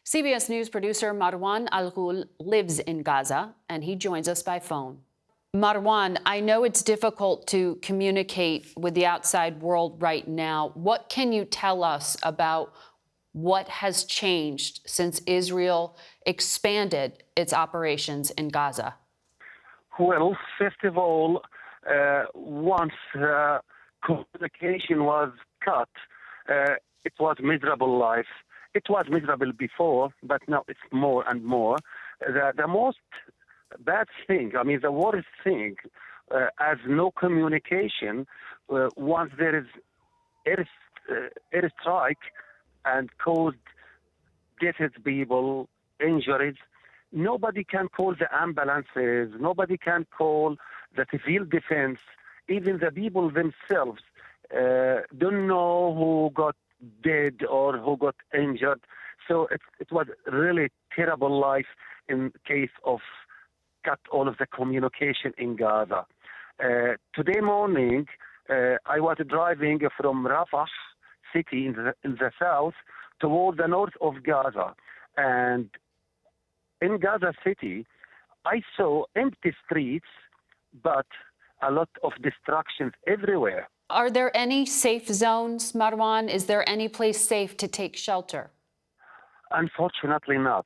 CBS News producer Marwan Al Ghoul lives in Gaza, and he joins us by phone. Marwan, I know it's difficult to communicate with the outside world right now. What can you tell us about what has changed since Israel expanded its operations in Gaza? Well, first of all, once communication was cut, it was miserable life. It was miserable before, but now it's more and more. The most bad thing, the worst thing, as no communication, once there is airstrike and caused deaths, people, injuries, nobody can call the ambulances, nobody can call the civil defense, even the people themselves don't know who got dead or who got injured. So it was really terrible life in case of cut all of the communication in Gaza. Today morning, I was driving from Rafah city in the south toward the north of Gaza. And in Gaza city, I saw empty streets, but a lot of destructions everywhere. Are there any safe zones, Marwan? Is there any place safe to take shelter? Unfortunately not.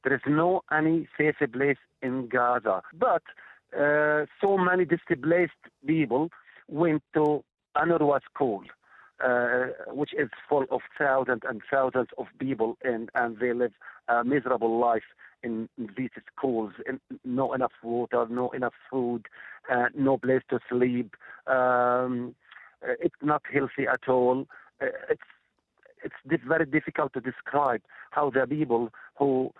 There is no any safe place in Gaza. But so many displaced people went to UNRWA school, which is full of thousands and thousands of people, and they live a miserable life in these schools. And no enough water, no enough food, no place to sleep. It's not healthy at all. It's very difficult to describe how the people who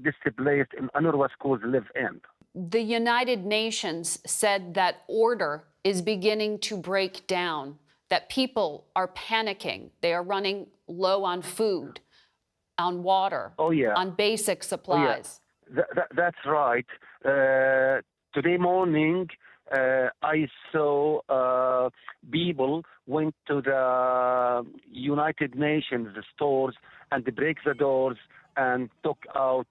displaced in UNRWA schools live in. The United Nations said that order is beginning to break down, that people are panicking. They are running low on food, on water, on basic supplies. That's right. Today morning, I saw people went to the United Nations stores and they break the doors and took out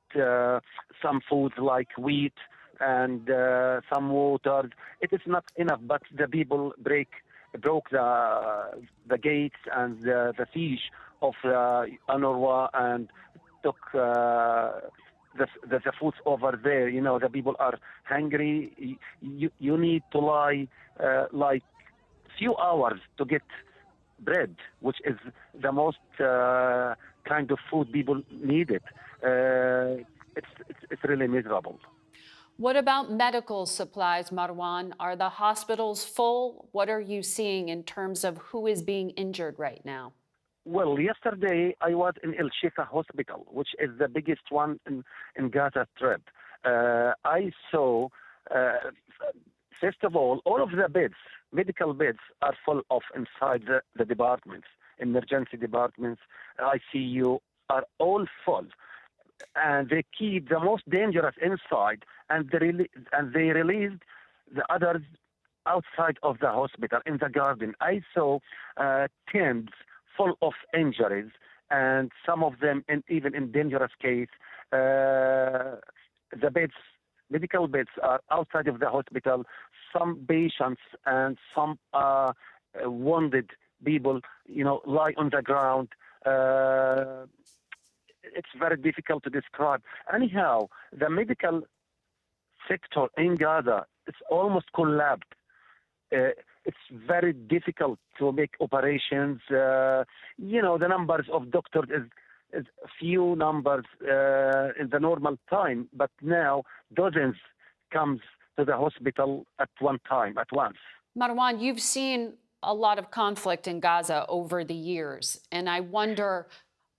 some foods like wheat and some water. It is not enough, but the people broke the gates and the siege of UNRWA and took the foods over there. You know, the people are hungry. You need to lie like few hours to get bread, which is the most kind of food people need it. It's really miserable. What about medical supplies, Marwan? Are the hospitals full? What are you seeing in terms of who is being injured right now? Well, yesterday I was in El Shifa Hospital, which is the biggest one in Gaza Strip. I saw, first of all of the beds, medical beds, are full of inside the departments. Emergency departments, ICU, are all full. And they keep the most dangerous inside, and they released the others outside of the hospital in the garden. I saw tents full of injuries, and some of them even in dangerous case. The beds, medical beds, are outside of the hospital. Some patients and some wounded people, lie on the ground. It's very difficult to describe. Anyhow, the medical sector in Gaza is almost collapsed. It's very difficult to make operations. The numbers of doctors is few numbers in the normal time, but now dozens comes to the hospital at one time, at once. Marwan, you've seen a lot of conflict in Gaza over the years, and I wonder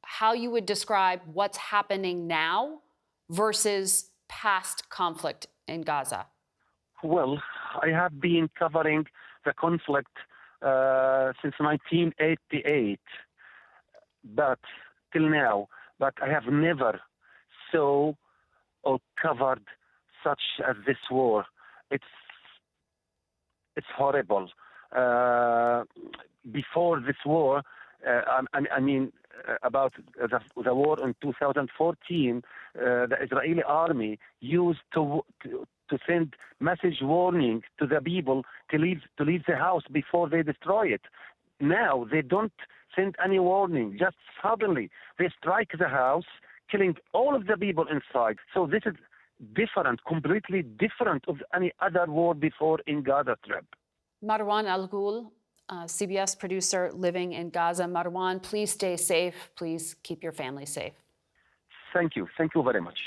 how you would describe what's happening now versus past conflict in Gaza. Well, I have been covering the conflict since 1988, but till now. But I have never saw or covered such as this war. It's horrible. Before this war, about the war in 2014, the Israeli army used to send message warning to the people to leave the house before they destroy it. Now they don't send any warning. Just suddenly they strike the house, killing all of the people inside. So this is different, completely different of any other war before in Gaza Strip. Marwan Al Ghoul, CBS producer living in Gaza. Marwan, please stay safe. Please keep your family safe. Thank you. Thank you very much.